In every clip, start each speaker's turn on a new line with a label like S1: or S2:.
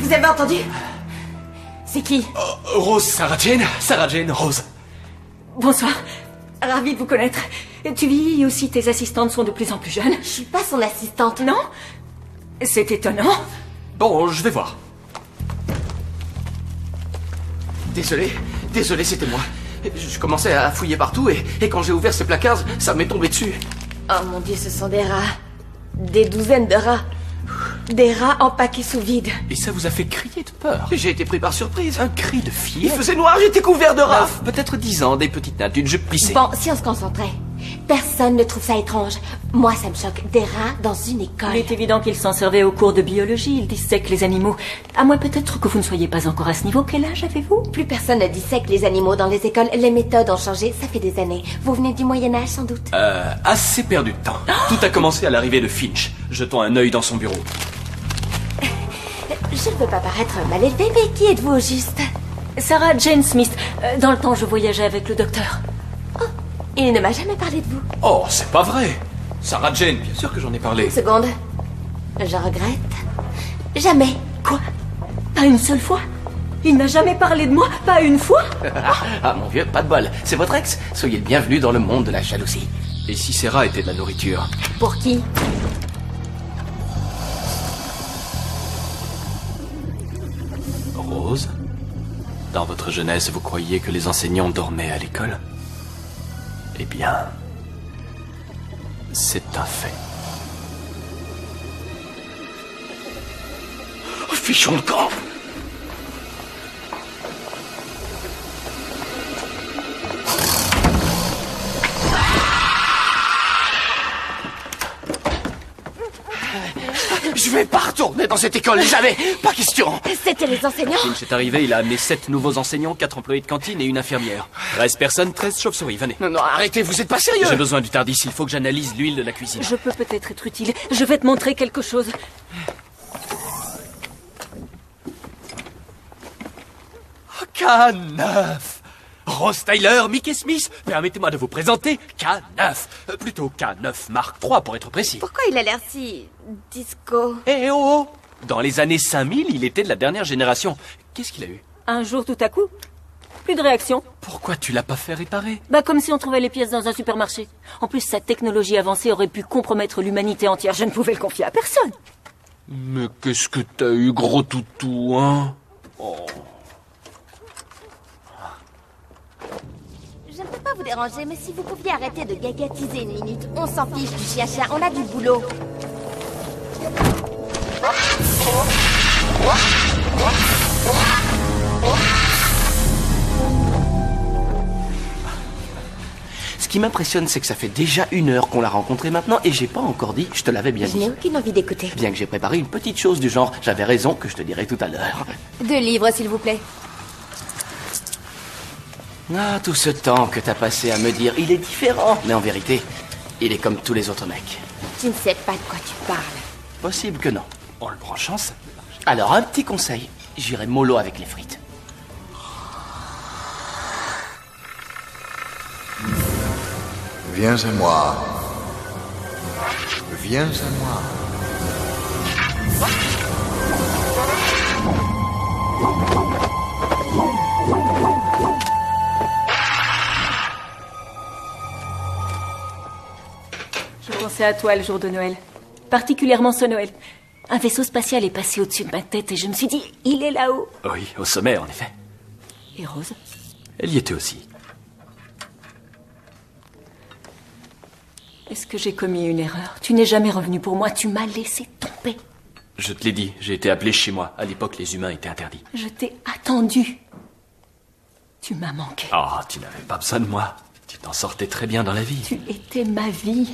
S1: Vous avez entendu? C'est qui?
S2: Rose, Sarah Jane. Sarah Jane, Rose.
S1: Bonsoir. Ravie de vous connaître. Tu vieillis aussi, tes assistantes sont de plus en plus jeunes.
S3: Je suis pas son assistante.
S1: Non? C'est étonnant.
S2: Bon, je vais voir.
S4: Désolé, c'était moi. Je commençais à fouiller partout et quand j'ai ouvert ces placards, ça m'est tombé dessus.
S3: Oh mon Dieu, ce sont des rats. Des douzaines de rats. Des rats empaqués sous vide.
S2: Et ça vous a fait crier de peur.
S4: J'ai été pris par surprise.
S2: Un cri de
S4: Il
S2: fillette.
S4: faisait noir, j'étais couvert de rats.
S2: Peut-être 10 ans, des petites nattes, une jupe plissée.
S3: Bon, si on se concentrait. Personne ne trouve ça étrange. Moi, ça me choque. Des rats dans une école.
S1: Il est évident qu'ils s'en servaient au cours de biologie. Ils dissèquent les animaux. À moins peut-être que vous ne soyez pas encore à ce niveau. Quel âge avez-vous?
S3: Plus personne ne dissèque les animaux dans les écoles. Les méthodes ont changé, ça fait des années. Vous venez du Moyen-Âge, sans doute?
S2: Assez perdu de temps. Tout a commencé à l'arrivée de Finch, jetant un œil dans son bureau.
S3: Je ne veux pas paraître mal élevé, mais qui êtes-vous au juste?
S1: Sarah Jane Smith. Dans le temps, je voyageais avec le docteur.
S3: Oh, il ne m'a jamais parlé de vous.
S2: Oh, c'est pas vrai. Sarah Jane, bien sûr que j'en ai parlé.
S3: Une seconde. Je regrette. Jamais.
S1: Quoi? Pas une seule fois? Il n'a jamais parlé de moi? Pas une fois?
S4: Ah mon vieux, pas de bol. C'est votre ex? Soyez le bienvenu dans le monde de la jalousie.
S2: Et si ces rats étaient de la nourriture?
S3: Pour qui?
S2: Rose? Dans votre jeunesse, vous croyiez que les enseignants dormaient à l'école? Eh bien, c'est un fait.
S4: Fichons le camp. Je vais pas retourner dans cette école, jamais. Pas question.
S3: C'était les enseignants.
S2: Finch est arrivé, il a amené 7 nouveaux enseignants, 4 employés de cantine et une infirmière. 13 personnes, 13 chauves-souris, venez.
S4: Non, arrêtez, vous êtes pas sérieux.
S2: J'ai besoin du Tardis, il faut que j'analyse l'huile de la cuisine.
S1: Je peux peut-être être utile. Je vais te montrer quelque chose.
S2: K9. Rose Tyler, Mickey Smith, permettez-moi de vous présenter K9. Plutôt K9 Mark III pour être précis.
S3: Pourquoi il a l'air si... disco?
S2: Eh oh, oh. Dans les années 5000, il était de la dernière génération. Qu'est-ce qu'il a eu?
S1: Un jour, tout à coup, plus de réaction.
S2: Pourquoi tu l'as pas fait réparer?
S1: Bah comme si on trouvait les pièces dans un supermarché. En plus, sa technologie avancée aurait pu compromettre l'humanité entière. Je ne pouvais le confier à personne.
S2: Mais qu'est-ce que t'as eu, gros toutou, hein? Oh.
S3: Je ne peux pas vous déranger, mais si vous pouviez arrêter de gagatiser une minute, on s'en fiche du chien-chien, on a du boulot.
S4: Ce qui m'impressionne, c'est que ça fait déjà 1 heure qu'on l'a rencontré maintenant et j'ai pas encore dit, je te l'avais bien
S3: Je n'ai
S4: dit.
S3: aucune envie d'écouter.
S4: Bien que j'ai préparé une petite chose du genre, j'avais raison que je te dirai tout à l'heure.
S3: 2 livres, s'il vous plaît.
S4: Ah, tout ce temps que t'as passé à me dire, il est différent. Mais en vérité, il est comme tous les autres mecs.
S3: Tu ne sais pas de quoi tu parles.
S4: Possible que non.
S2: En le branchant, ça...
S4: Alors, un petit conseil, j'irai mollo avec les frites.
S5: Viens à moi. Viens à moi.
S1: Je pensais à toi le jour de Noël. Particulièrement ce Noël. Un vaisseau spatial est passé au-dessus de ma tête et je me suis dit, il est là-haut.
S2: Oui, au sommet, en effet.
S1: Et Rose?
S2: Elle y était aussi.
S1: Est-ce que j'ai commis une erreur? Tu n'es jamais revenu pour moi, tu m'as laissé tomber.
S2: Je te l'ai dit, j'ai été appelé chez moi. À l'époque, les humains étaient interdits.
S1: Je t'ai attendu. Tu m'as manqué.
S2: Oh, tu n'avais pas besoin de moi. Tu t'en sortais très bien dans la vie.
S1: Tu étais ma vie.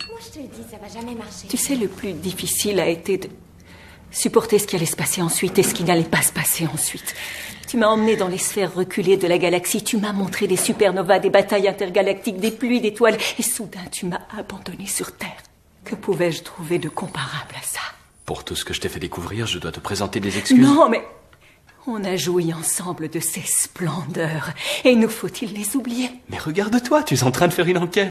S3: Moi, je te le dis, ça va jamais marcher.
S1: Tu sais, le plus difficile a été de supporter ce qui allait se passer ensuite et ce qui n'allait pas se passer ensuite. Tu m'as emmené dans les sphères reculées de la galaxie. Tu m'as montré des supernovas, des batailles intergalactiques, des pluies d'étoiles. Et soudain, tu m'as abandonné sur Terre. Que pouvais-je trouver de comparable à ça?
S2: Pour tout ce que je t'ai fait découvrir, je dois te présenter des excuses.
S1: Non, mais on a joui ensemble de ces splendeurs. Et nous faut-il les oublier?
S2: Mais regarde-toi, tu es en train de faire une enquête.